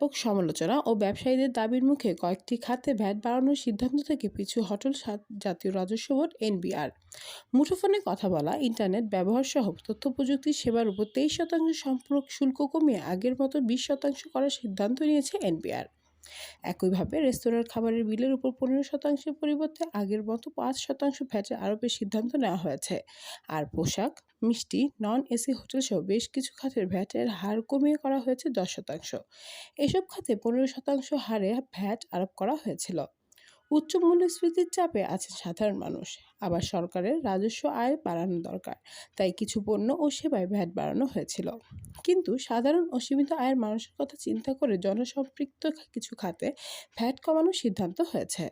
ব্যাপক সমালোচনা ও ব্যবসায়ীদের দাবির মুখে কয়েকটি খাতে ভ্যাট বাড়ানোর সিদ্ধান্ত থেকে পিছু হটল জাতীয় রাজস্ব বোর্ড এনবিআর। মুঠোফোনে কথা বলা, ইন্টারনেট ব্যবহার সহ তথ্য প্রযুক্তি সেবার উপর 23% সম্পূরক শুল্ক কমিয়ে আগের মতো 20% করার সিদ্ধান্ত নিয়েছে এনবিআর। একইভাবে রেস্তোরাঁর খাবারের বিলের উপর 15%-এর পরিবর্তে আগের মতো 5% ভ্যাট আরোপের সিদ্ধান্ত নেওয়া হয়েছে। আর পোশাক, মিষ্টি, নন এসি হোটেলসহ বেশ কিছু খাতের ভ্যাটের হার কমিয়ে করা হয়েছে 10%। এসব খাতে 15% হারে ভ্যাট আরোপ করা হয়েছিল। উচ্চ মূল্যস্ফীতির চাপে আছেন সাধারণ মানুষ, আবার সরকারের রাজস্ব আয় বাড়ানো দরকার, তাই কিছু পণ্য ও সেবায় ভ্যাট বাড়ানো হয়েছিল। কিন্তু সাধারণ ও সীমিত আয়ের মানুষের কথা চিন্তা করে জনসম্পৃক্ত কিছু খাতে ভ্যাট কমানোর সিদ্ধান্ত হয়েছে।